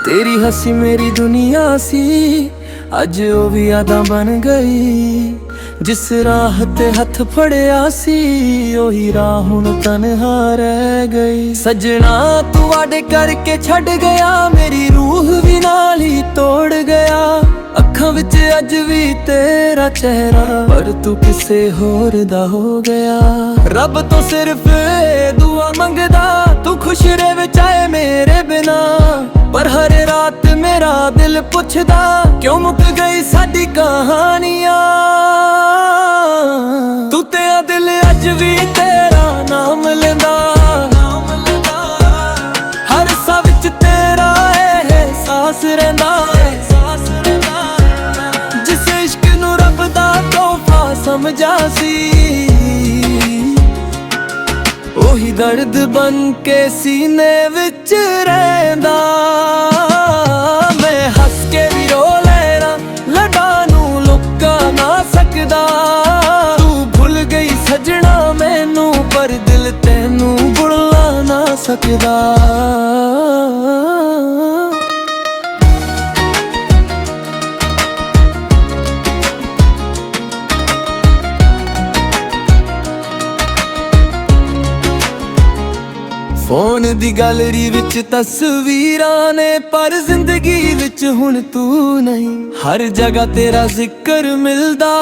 तेरी हसी मेरी दुनिया सी, अज ओ भी यादां बन गई। जिस राह ते हथ फड़िया सी, ओही राह हुण तन्हा रह गई। सजना तू वाडे करके छड़ गया, मेरी रूह भी नाल ही तोड़ गया। अखां विच अज भी तेरा चेहरा, पर तू किसे होर दा हो गया। रब तो सिर्फ दुआ मंगदा, तू खुश रहे चाहे मेरे बिना। पर हर रात मेरा दिल पुछदा, क्यों मुक गई साडी कहानियां। तू तेरा दिल अज भी तेरा नाम लेंदा, हर सा विच तेरा एहसास रहिंदा। जिस इश्क नू रब दा तोहफा समझा सी, ओही दर्द बन के सीने विच रहिंदा। मैं हस के भी रो लेना, लड़ा नू लुका ना सकदा। तू भुल गई सजना मैनू, पर दिल तैनू भुला ना सकदा। फोन दी गैलरी विच तस्वीरां ने, पर जिंदगी विच हुण तू नहीं। हर जगह तेरा जिक्र मिलदा,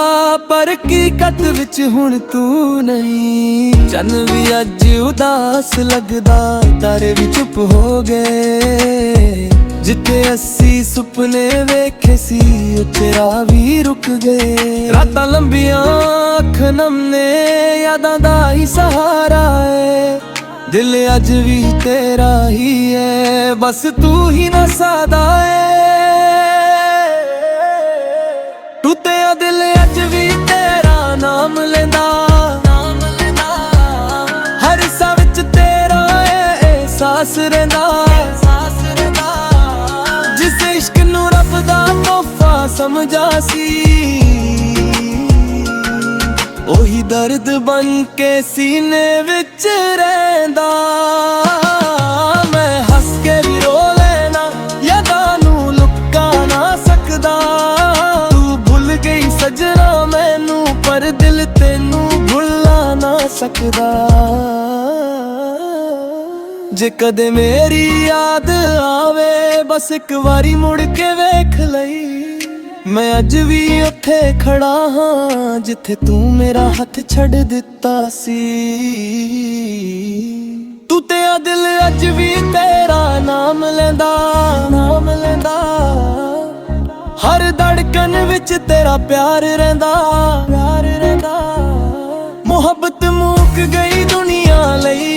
पर हकीकत विच हुण तू नहीं। चन भी अज उदास लगदा, तारे भी चुप हो गए। जिथे अस्सी सुपने वेखे सी, उत्थे राह भी रुक गए। रातां लंबियां अख नमने, यादां दा ही सहारा है। दिल अज भी तेरा ही है, बस तू ही ना सादा है। टूटिया दिल अज भी तेरा नाम लेंदा, हर सा विच तेरा एहसास रहिंदा। जिस इश्क नू रब दा तोहफा समझा सी, ओही दर्द बन के सीने विच रहिंदा। मैं हस के भी रो लेना, यादां नू लुका ना सकदा। तू भुल गई सजना मैनू, पर दिल तैनू भुला ना सकदा। जे कदे मेरी याद आवे, बस एक वारी मुड़ के वेख लई। मैं अज भी उत्थे खड़ा हाँ, जिथे तू मेरा हथ छड़ दिता सी। तू तेरा दिल अज भी तेरा नाम लेंदा, नाम लेंदा। हर धड़कन विच तेरा प्यार रहिंदा, प्यार रहिंदा। मुहब्बत मुक गई दुनिया लई,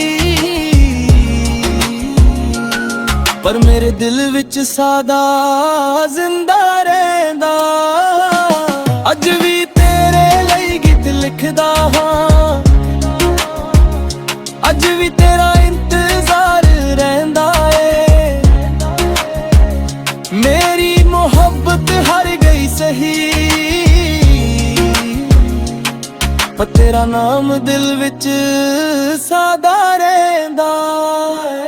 पर मेरे दिल विच सादा जिंदा रहिंदा। अज भी तेरे लई गीत लिखदा हां, अज भी तेरा इंतजार रहिंदा है। मेरी मोहब्बत हार गई सही, पर तेरा नाम दिल विच सादा रहिंदा है।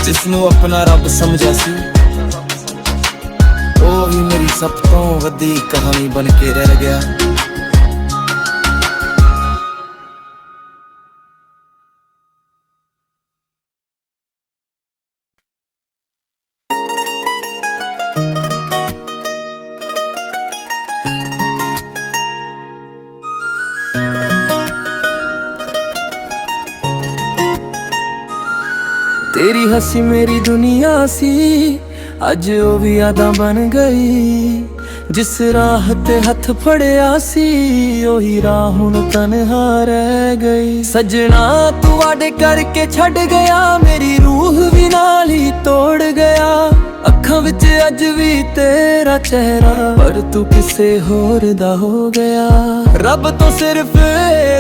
जिसनू अपना रब समझा सी, ओ ही मेरी सब तो वड्डी कहानी बन के रह गया। तेरी हसी मेरी दुनिया सी, अज ओ भी यादां बन गई। जिस राह ते हथ फड़िया सी, ओही राह हुण तन्हा रह गई। सजना तू वाडे करके छड़ गया, मेरी रूह भी नाल ही तोड़ गया। अखां विच अज भी तेरा चेहरा, पर तू किसे होर दा हो गया। रब तो सिर्फ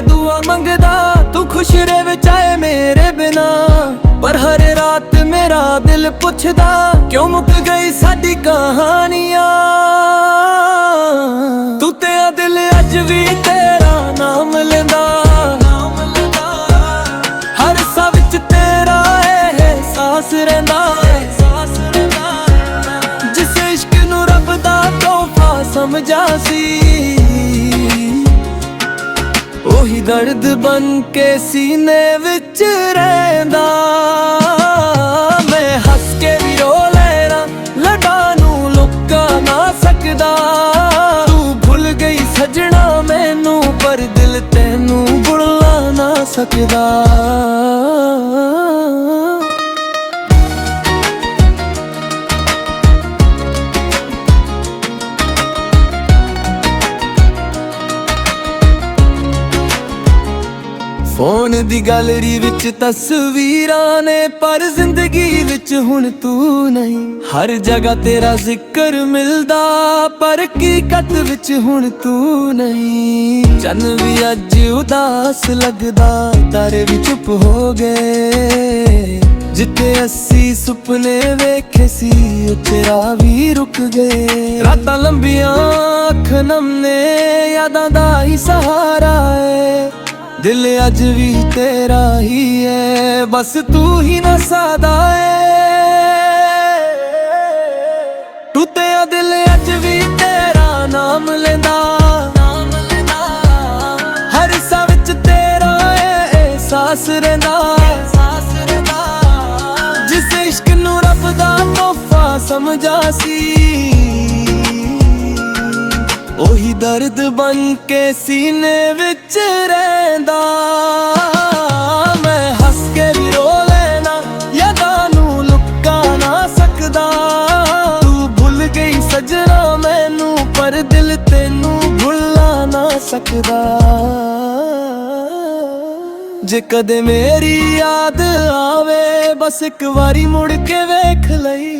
दुआ मंगदा, तू खुश रहे चाहे मेरे बिना। पर हर रात मेरा दिल पुछदा, क्यों मुक गई साडी कहानियां। तू तेरा दिल अज भी तेरा नाम लेंदा, हर सा विच तेरा एहसास ਅਹਿਸਾਸ ਰਹਿੰਦਾ ਜਿਸ ਇਸ਼ਕ ਨੂੰ ਰੱਬ ਦਾ ਤੋਹਫਾ ਸਮਝਾ ਸੀ ਉਹੀ ਦਰਦ ਬਣ ਕੇ ਸੀਨੇ ਵਿੱਚ ਰਹਿੰਦਾ। ਮੈਂ ਹੱਸ ਕੇ ਵੀ ਰੋ ਲੈਣਾ, ਲਟਾਂ ਨੂੰ ਲੁਕਾ ਨਾ ਸਕਦਾ। ਤੂੰ ਭੁੱਲ ਗਈ ਸਜਣਾ ਮੈਨੂੰ, ਪਰ ਦਿਲ ਤੈਨੂੰ ਭੁੱਲਾ ਨਾ ਸਕਦਾ। ਫੋਨ ਦੀ ਗੈਲਰੀ ਵਿੱਚ ਤਸਵੀਰਾਂ ਨੇ, ਪਰ ਜ਼ਿੰਦਗੀ ਵਿੱਚ ਹੁਣ ਤੂੰ ਨਹੀਂ। ਹਰ ਜਗ੍ਹਾ ਤੇਰਾ ਜ਼ਿਕਰ ਮਿਲਦਾ, ਪਰ ਹਕੀਕਤ ਵਿੱਚ ਹੁਣ ਤੂੰ ਨਹੀਂ। ਚੰਨ ਵੀ ਅੱਜ ਉਦਾਸ ਲੱਗਦਾ, ਤਾਰੇ ਵੀ ਚੁੱਪ ਹੋ ਗਏ। ਜਿੱਥੇ ਅਸੀਂ ਸੁਪਨੇ ਵੇਖੇ ਸੀ ਉੱਥੇ ਰਾਹ ਵੀ ਰੁਕ ਗਏ। ਰਾਤਾਂ ਲੰਬੀਆਂ ਅੱਖ ਨਮ ਨੇ, ਯਾਦਾਂ ਦਾ ਹੀ ਸਹਾਰਾ ਏ। ਦਿਲ ਅੱਜ ਵੀ ਤੇਰਾ ਹੀ ਹੈ, ਬਸ ਤੂੰ ਹੀ ਨਾ ਸਾਦਾ ਏ। ਟੁੱਟਿਆ ਦਿਲ ਅੱਜ ਵੀ ਤੇਰਾ ਨਾਮ ਲੈਂਦਾ, ਹਰ ਸਾਹ ਵਿੱਚ ਤੇਰਾ ਅਹਿਸਾਸ ਰਹਿੰਦਾ। ਜਿਸ ਇਸ਼ਕ ਨੂੰ ਰੱਬ ਦਾ ਤੋਹਫਾ ਸਮਝਾ ਸੀ ਉਹੀ ਦਰਦ ਬਣ ਕੇ ਸੀਨੇ ਵਿੱਚ ਰਹਿੰਦਾ। ਮੈਂ ਹੱਸ ਕੇ ਵੀ ਰੋ ਲੈਣਾ, ਯਾਦਾਂ ਨੂੰ ਲੁਕਾ ਨਾ ਸਕਦਾ। ਤੂੰ ਭੁੱਲ ਗਈ ਸਜਣਾ ਮੈਨੂੰ, ਪਰ ਦਿਲ ਤੈਨੂੰ ਭੁੱਲਾ ਨਾ ਸਕਦਾ। ਜੇ ਕਦੇ ਮੇਰੀ ਯਾਦ ਆਵੇ, ਬਸ ਇੱਕ ਵਾਰੀ ਮੁੜ ਕੇ ਵੇਖ ਲਈ।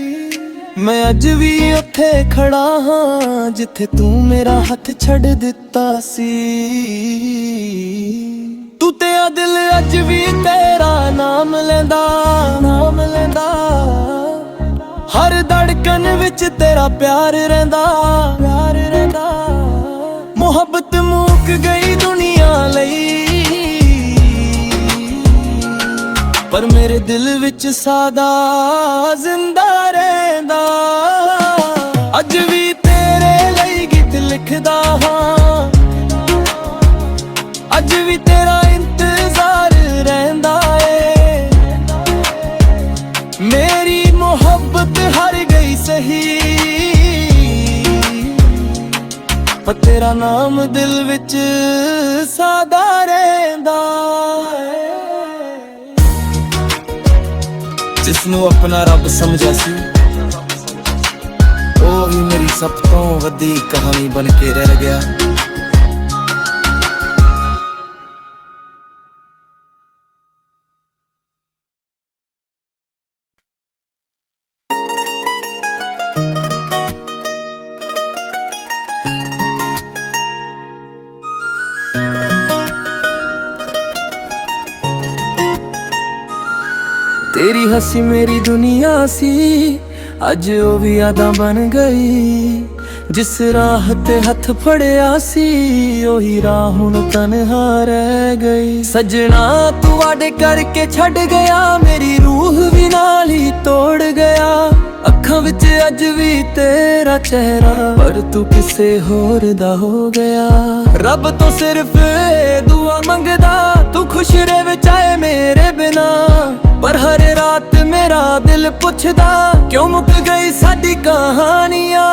ਮੈਂ ਅੱਜ ਵੀ ਉੱਥੇ ਖੜਾ ਹਾਂ ਜਿੱਥੇ ਤੂੰ ਮੇਰਾ ਹੱਥ ਛੱਡ ਦਿੱਤਾ ਸੀ। ਤੂੰ ਤੇ ਆ ਦਿਲ ਅੱਜ ਵੀ ਤੇਰਾ ਨਾਮ ਲੈਂਦਾ, ਨਾਮ ਲੈਂਦਾ। ਹਰ ਧੜਕਨ ਵਿੱਚ ਤੇਰਾ ਪਿਆਰ ਰਹਿੰਦਾ, ਪਿਆਰ ਰਹਿੰਦਾ। ਮੁਹੱਬਤ ਮੁੱਕ ਗਈ ਦੁਨੀਆ ਲਈ, ਪਰ ਮੇਰੇ ਦਿਲ ਵਿੱਚ ਸਾਦਾ ਜ਼ਿੰਦਾ ਰਹਿੰਦਾ। ਅੱਜ ਵੀ ਤੇਰੇ ਲਈ ਗੀਤ ਲਿਖਦਾ ਹਾਂ, ਅੱਜ ਵੀ ਤੇਰਾ ਇੰਤਜ਼ਾਰ ਰਹਿੰਦਾ ਏ। ਮੇਰੀ ਮੁਹੱਬਤ ਹਾਰ ਗਈ ਸਹੀ, ਪਰ ਤੇਰਾ ਨਾਮ ਦਿਲ ਵਿੱਚ ਸਾਦਾ ਰਹਿੰਦਾ ਏ। ਜਿਸਨੂੰ ਆਪਣਾ ਰੱਬ ਸਮਝਿਆ ਸੀ ਉਹ ਹੀ ਮੇਰੀ ਸਭ ਤੋਂ ਵੱਡੀ ਕਹਾਣੀ ਬਣ ਕੇ ਰਹਿ ਗਿਆ। तेरी हंसी मेरी दुनिया सी, अज ओ भी यादां बन गई। जिस राह ते हथ फड़िया सी ओही राह हुण तन्हा रह गई। सजना तू वादे करके छड़ गया, मेरी रूह भी नाल ही तोड़ गया। अखां विच अज भी तेरा चेहरा, पर तू किसे होर दा हो गया। रब तो सिर्फ दुआ मंगदा, तू खुश रहे चाहे मेरे बिना। पर हर रात मेरा दिल पुछदा, क्यों मुक गई साडी कहानियां।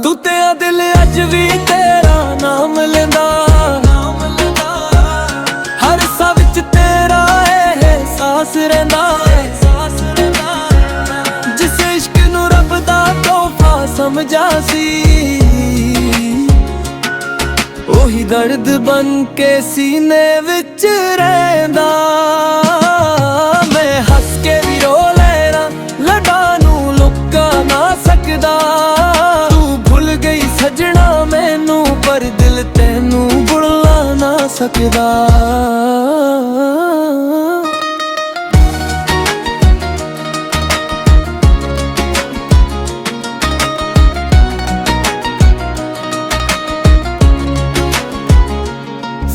तू ते दिल अज भी तेरा नाम लेंदा, हर साह विच तेरा एहसास रहंदा। जिस इश्क नूं रब दा तोहफा समझा सी ਉਹੀ ਦਰਦ ਬਣ ਕੇ ਸੀਨੇ ਵਿੱਚ ਰਹਿੰਦਾ। ਮੈਂ ਹੱਸ ਕੇ ਵੀ ਰੋ ਲੈਣਾ, ਲਟਾਂ ਨੂੰ ਲੁਕਾ ਨਾ ਸਕਦਾ। ਤੂੰ ਭੁੱਲ ਗਈ ਸਜਣਾ ਮੈਨੂੰ, ਪਰ ਦਿਲ ਤੈਨੂੰ ਭੁੱਲਾ ਨਾ ਸਕਦਾ।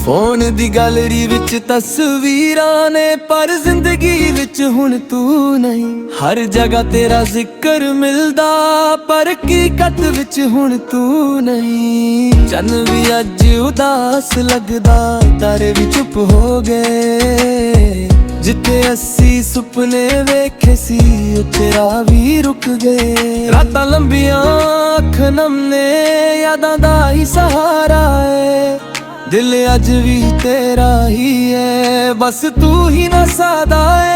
ਫੋਨ ਦੀ ਗੈਲਰੀ ਵਿੱਚ ਤਸਵੀਰਾਂ ਨੇ, ਪਰ ਜ਼ਿੰਦਗੀ ਵਿੱਚ ਹੁਣ ਤੂੰ ਨਹੀਂ। ਹਰ ਜਗ੍ਹਾ ਤੇਰਾ ਜ਼ਿਕਰ ਮਿਲਦਾ, ਪਰ ਹਕੀਕਤ ਵਿੱਚ ਹੁਣ ਤੂੰ ਨਹੀਂ। ਚੰਨ ਵੀ ਅੱਜ ਉਦਾਸ ਲੱਗਦਾ, ਤਾਰੇ ਵੀ ਚੁੱਪ ਹੋ ਗਏ। ਜਿੱਥੇ ਅਸੀਂ ਸੁਪਨੇ ਵੇਖੇ ਸੀ, ਉੱਥੇ ਰਾਹ ਵੀ ਰੁਕ ਗਏ। ਰਾਤਾਂ ਲੰਬੀਆਂ, ਅੱਖ ਨਮ ਨੇ, ਯਾਦਾਂ ਦਾ ਹੀ ਸਹਾਰਾ ਏ। ਦਿਲ ਅੱਜ ਵੀ ਤੇਰਾ ਹੀ ਹੈ, ਬਸ ਤੂੰ ਹੀ ਨਾ ਸਾਦਾ ਏ।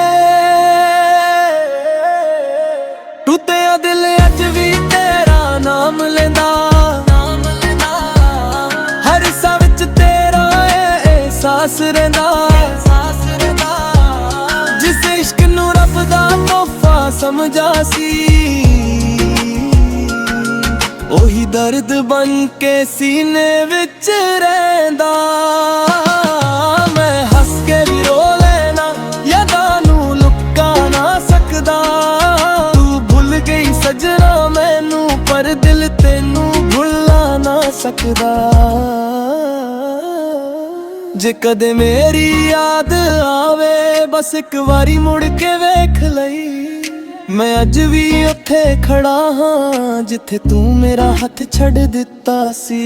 ਟੁੱਟਿਆ ਦਿਲ ਅੱਜ ਵੀ ਤੇਰਾ ਨਾਮ ਲੈਂਦਾ, ਹਰ ਸਾਹ ਵਿੱਚ ਤੇਰਾ ਅਹਿਸਾਸ ਰਹਿੰਦਾ। ਜਿਸ ਇਸ਼ਕ ਨੂੰ ਰੱਬ ਦਾ ਤੋਹਫਾ ਸਮਝਾ ਸੀ, ਉਹੀ ਦਰਦ ਬਣ ਕੇ ਸੀਨੇ ਵਿੱਚ ਰਹਿੰਦਾ। ਮੈਂ ਹੱਸ ਕੇ ਵੀ ਰੋ ਲੈਣਾ, ਯਾਦਾਂ ਨੂੰ ਲੁਕਾ ਨਾ ਸਕਦਾ। ਤੂੰ ਭੁੱਲ ਗਈ ਸਜਣਾ ਮੈਨੂੰ, ਪਰ ਦਿਲ ਤੈਨੂੰ ਭੁੱਲਾ ਨਾ ਸਕਦਾ। ਜੇ ਕਦੇ ਮੇਰੀ ਯਾਦ ਆਵੇ, ਬਸ ਇੱਕ ਵਾਰੀ ਮੁੜ ਕੇ ਵੇਖ ਲਈ। ਮੈਂ ਅੱਜ ਵੀ ਉੱਥੇ ਖੜਾ ਹਾਂ, ਜਿੱਥੇ ਤੂੰ ਮੇਰਾ ਹੱਥ ਛੱਡ ਦਿੱਤਾ ਸੀ।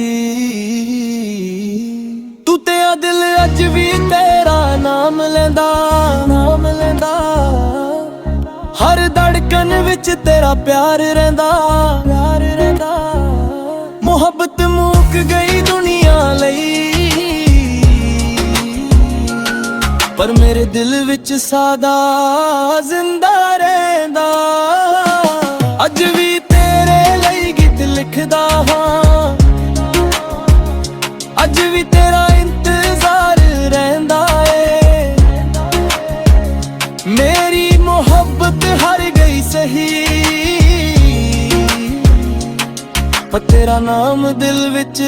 ਤੂੰ ਤੇ ਆ ਦਿਲ ਅੱਜ ਵੀ ਤੇਰਾ ਨਾਮ ਲੈਂਦਾ, ਨਾਮ ਲੈਂਦਾ। ਹਰ ਧੜਕਨ ਵਿੱਚ ਤੇਰਾ ਪਿਆਰ ਰਹਿੰਦਾ, ਪਿਆਰ ਰਹਿੰਦਾ। ਮੁਹੱਬਤ ਮੁੱਕ ਗਈ ਦੁਨੀਆ ਲਈ, ਪਰ ਮੇਰੇ ਦਿਲ ਵਿੱਚ ਸਾਦਾ ਜ਼ਿੰਦਾ ਰਹਿੰਦਾ। ਅੱਜ ਵੀ ਤੇਰੇ ਲਈ ਗੀਤ ਲਿਖਦਾ ਹਾਂ, ਅੱਜ ਵੀ ਤੇਰਾ ਇੰਤਜ਼ਾਰ ਰਹਿੰਦਾ ਏ। ਮੇਰੀ ਮੁਹੱਬਤ ਹਾਰ ਗਈ ਸਹੀ, ਪਰ ਤੇਰਾ ਨਾਮ ਦਿਲ ਵਿੱਚ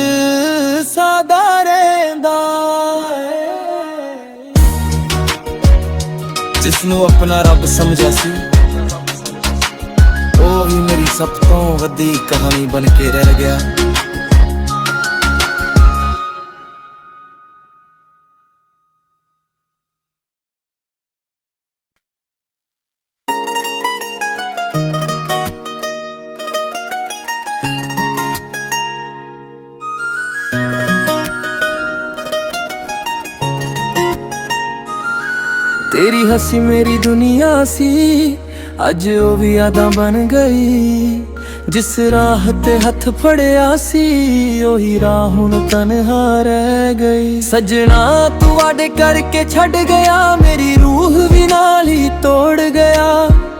ਸਾਦਾ ਰਹਿੰਦਾ ਏ। ਜਿਸਨੂੰ ਆਪਣਾ ਰੱਬ ਸਮਝਿਆ ਸੀ, ਉਹ ਹੀ ਮੇਰੀ ਸਭ ਤੋਂ ਵੱਡੀ ਕਹਾਣੀ ਬਣ ਕੇ ਰਹਿ ਗਿਆ। ਤੇਰੀ ਹੱਸੀ ਮੇਰੀ ਦੁਨੀਆ ਸੀ, ਅੱਜ ਉਹ ਵੀ ਯਾਦਾਂ ਬਣ ਗਈ। ਜਿਸ ਰਾਹ ਤੇ ਹੱਥ ਫੜਿਆ ਸੀ, ਉਹੀ ਰਾਹ ਹੁਣ ਤਨਹਾ ਰਹਿ ਗਈ। ਸਜਣਾ ਤੂੰ ਵਾਡੇ ਕਰਕੇ ਛੱਡ ਗਿਆ, ਮੇਰੀ ਰੂਹ ਵੀ ਨਾਲ ਹੀ ਤੋੜ ਗਿਆ।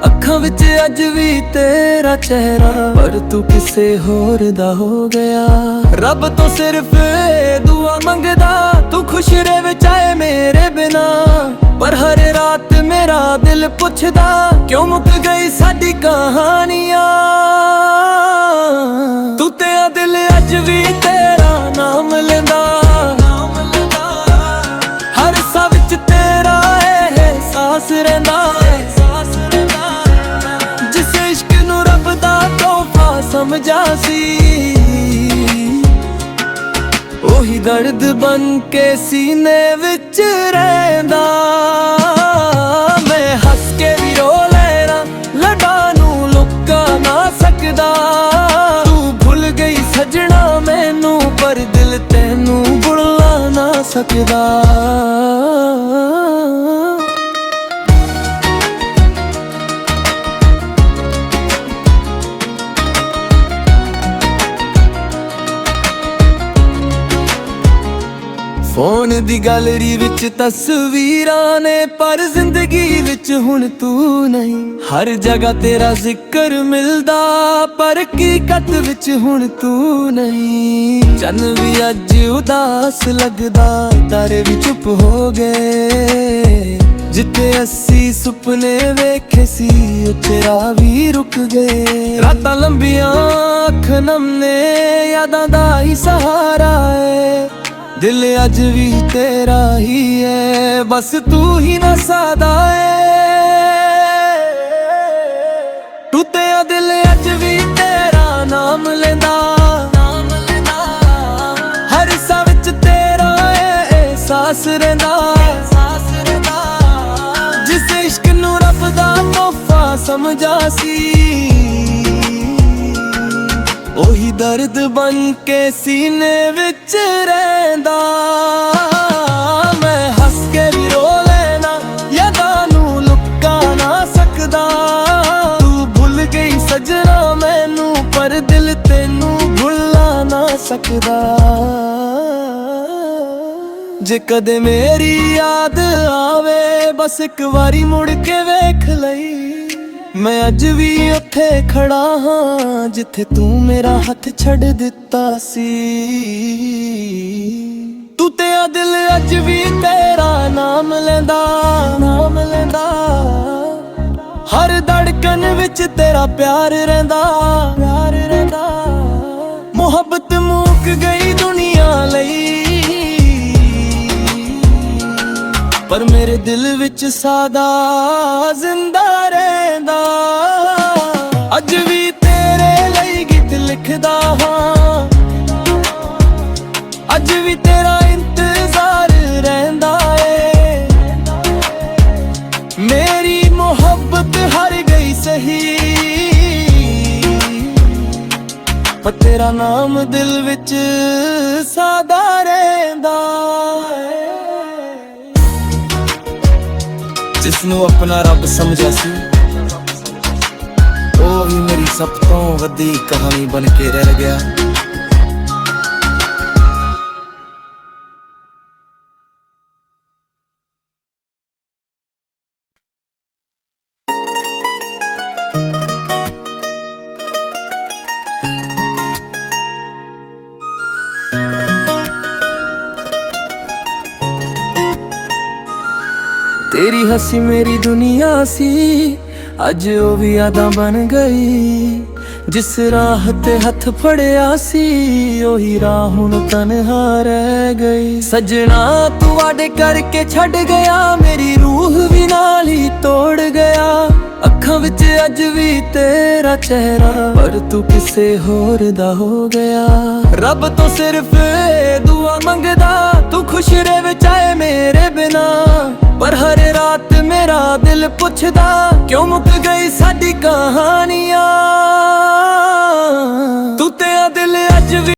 ਅੱਖਾਂ ਵਿੱਚ ਅੱਜ ਵੀ ਤੇਰਾ ਚਿਹਰਾ, ਪਰ ਤੂੰ ਕਿਸੇ ਹੋਰ ਦਾ ਹੋ ਗਿਆ। ਰੱਬ ਤੋਂ ਸਿਰਫ ਦੁਆ ਮੰਗਦਾ, ਤੂੰ ਖੁਸ਼ ਰਹੇ ਚਾਹੇ ਮੇਰੇ ਬਿਨਾ। ਪਰ ਹਰ ਰਾਤ ਮੇਰਾ ਦਿਲ ਪੁੱਛਦਾ, ਕਿਉਂ ਮੁੱਕ ਗਈ ਸਾਡੀ ਕਹਾਣੀਆਂ। ਤੂੰ ਤੇ ਆ ਦਿਲ ਅੱਜ ਵੀ ਤੇਰਾ ਨਾਮ ਲੈਂਦਾ, ਹਰ ਸਾਹ ਵਿੱਚ ਤੇਰਾ ਅਹਿਸਾਸ ਰਹਿੰਦਾ। ਜਿਸ ਇਸ਼ਕ ਨੂੰ ਰੱਬ ਦਾ ਤੋਹਫਾ ਸਮਝਾ ਸੀ, ਉਹੀ ਦਰਦ ਬਣ ਕੇ ਸੀਨੇ ਵਿੱਚ ਰਹਿੰਦਾ। ਮੈਂ ਹੱਸ ਕੇ ਵੀ ਰੋ ਲੈਣਾ, ਲਡਾਂ ਨੂੰ ਲੁਕਾ ਨਾ ਸਕਦਾ। ਤੂੰ ਭੁੱਲ ਗਈ ਸਜਣਾ ਮੈਨੂੰ, ਪਰ ਦਿਲ ਤੈਨੂੰ ਭੁੱਲਾ ਨਾ ਸਕਦਾ। ਫੋਨ ਦੀ ਗੈਲਰੀ ਵਿੱਚ ਤਸਵੀਰਾਂ ਨੇ, ਪਰ ਜ਼ਿੰਦਗੀ ਵਿੱਚ ਹੁਣ ਤੂੰ ਨਹੀਂ। ਹਰ ਜਗ੍ਹਾ ਤੇਰਾ ਜ਼ਿਕਰ ਮਿਲਦਾ, ਪਰ ਹਕੀਕਤ ਵਿੱਚ ਹੁਣ ਤੂੰ ਨਹੀਂ। ਚੰਨ ਵੀ ਅੱਜ ਉਦਾਸ ਲੱਗਦਾ, ਤਾਰੇ ਵੀ ਚੁੱਪ ਹੋ ਗਏ। ਜਿੱਥੇ ਅਸੀਂ ਸੁਪਨੇ ਵੇਖੇ ਸੀ, ਉੱਥੇ ਰਾਹ ਵੀ ਰੁਕ ਗਏ। ਰਾਤਾਂ ਲੰਬੀਆਂ, ਅੱਖ ਨਮ ਨੇ, ਯਾਦਾਂ ਦਾ ਹੀ ਸਹਾਰਾ ਏ। ਦਿਲ ਅੱਜ ਵੀ ਤੇਰਾ ਹੀ ਹੈ, ਬਸ ਤੂੰ ਹੀ ਨਾ ਸਾਦਾ ਏ। ਟੁੱਟਿਆ ਦਿਲ ਅੱਜ ਵੀ ਤੇਰਾ ਨਾਮ ਲੈਂਦਾ, ਹਰ ਸਾਹ ਵਿੱਚ ਤੇਰਾ ਸਮਝਾ ਸੀ। ਉਹੀ ਦਰਦ ਬਣ ਕੇ ਸੀਨੇ ਵਿੱਚ ਰਹਿੰਦਾ। ਮੈਂ ਹੱਸ ਕੇ ਵੀ ਰੋ ਲੈਣਾ, ਯਾਦਾਂ ਨੂੰ ਲੁਕਾ ਨਾ ਸਕਦਾ। ਤੂੰ ਭੁੱਲ ਗਈ ਸਜਣਾ ਮੈਨੂੰ, ਪਰ ਦਿਲ ਤੈਨੂੰ ਭੁੱਲਾ ਨਾ ਸਕਦਾ। ਜੇ ਕਦੇ ਮੇਰੀ ਯਾਦ ਆਵੇ, ਬਸ ਇੱਕ ਵਾਰੀ ਮੁੜ ਕੇ ਵੇਖ ਲਈ। ਮੈਂ ਅੱਜ ਵੀ ਉੱਥੇ ਖੜਾ ਹਾਂ, ਜਿੱਥੇ ਤੂੰ ਮੇਰਾ ਹੱਥ ਛੱਡ ਦਿੱਤਾ ਸੀ। ਤੂੰ ਤੇ ਆ ਦਿਲ ਅੱਜ ਵੀ ਤੇਰਾ ਨਾਮ ਲੈਂਦਾ, ਨਾਮ ਲੈਂਦਾ। ਹਰ ਧੜਕਨ ਵਿੱਚ ਤੇਰਾ ਪਿਆਰ ਰਹਿੰਦਾ, ਪਿਆਰ ਰਹਿੰਦਾ। ਮੁਹੱਬਤ ਮੁੱਕ ਗਈ ਦੁਨੀਆ ਲਈ, ਪਰ ਮੇਰੇ ਦਿਲ ਵਿੱਚ ਸਦਾ ਜ਼ਿੰਦਾ ਰਹਿੰਦਾ। ਅੱਜ ਵੀ ਤੇਰੇ ਲਈ ਗੀਤ ਲਿਖਦਾ ਹਾਂ, ਅੱਜ ਵੀ ਤੇਰਾ ਇੰਤਜ਼ਾਰ ਰਹਿੰਦਾ ਏ। ਮੇਰੀ ਮੁਹੱਬਤ ਹਾਰ ਗਈ ਸਹੀ, ਪਰ ਤੇਰਾ ਨਾਮ ਦਿਲ ਵਿੱਚ ਸਦਾ ਰਹਿੰਦਾ ਏ। ਜਿਸਨੂੰ ਆਪਣਾ ਰੱਬ ਸਮਝਿਆ ਸੀ, ਉਹ ਵੀ ਮੇਰੀ ਸਭ ਤੋਂ ਵੱਡੀ ਕਹਾਣੀ ਬਣ ਕੇ ਰਹਿ ਗਿਆ। ਤੇਰੀ ਹੱਸੀ ਮੇਰੀ ਦੁਨੀਆ ਸੀ, ਅੱਜ ਉਹ ਵੀ ਯਾਦਾਂ ਬਣ ਗਈ। ਜਿਸ ਰਾਹ ਤੇ ਹੱਥ ਫੜਿਆ ਸੀ, ਉਹੀ ਰਾਹ ਹੁਣ ਤਨਹਾ ਰਹਿ ਗਈ। ਸਜਣਾ ਤੂੰ ਵਾਡੇ ਕਰਕੇ ਛੱਡ ਗਿਆ, ਮੇਰੀ ਰੂਹ ਵੀ ਨਾਲ ਹੀ ਤੋੜ ਗਿਆ। ਅੱਖਾਂ ਵਿੱਚ ਅੱਜ ਵੀ ਤੇਰਾ ਚਿਹਰਾ, ਪਰ ਤੂੰ ਕਿਸੇ ਹੋਰ ਦਾ ਹੋ ਗਿਆ। ਰੱਬ ਤੋਂ ਸਿਰਫ ਦੁਆ ਮੰਗਦਾ, ਤੂੰ ਖੁਸ਼ ਰਹੇ ਚਾਹੇ ਮੇਰੇ ਬਿਨਾ। ਪਰ ਹਰ ਰਾਤ ਮੇਰਾ ਦਿਲ ਪੁੱਛਦਾ, ਕਿਉਂ ਮੁੱਕ ਗਈ ਸਾਡੀ ਕਹਾਣੀਆਂ। ਤੂੰ ਤੇ ਆ ਦਿਲ ਅੱਜ ਵੀ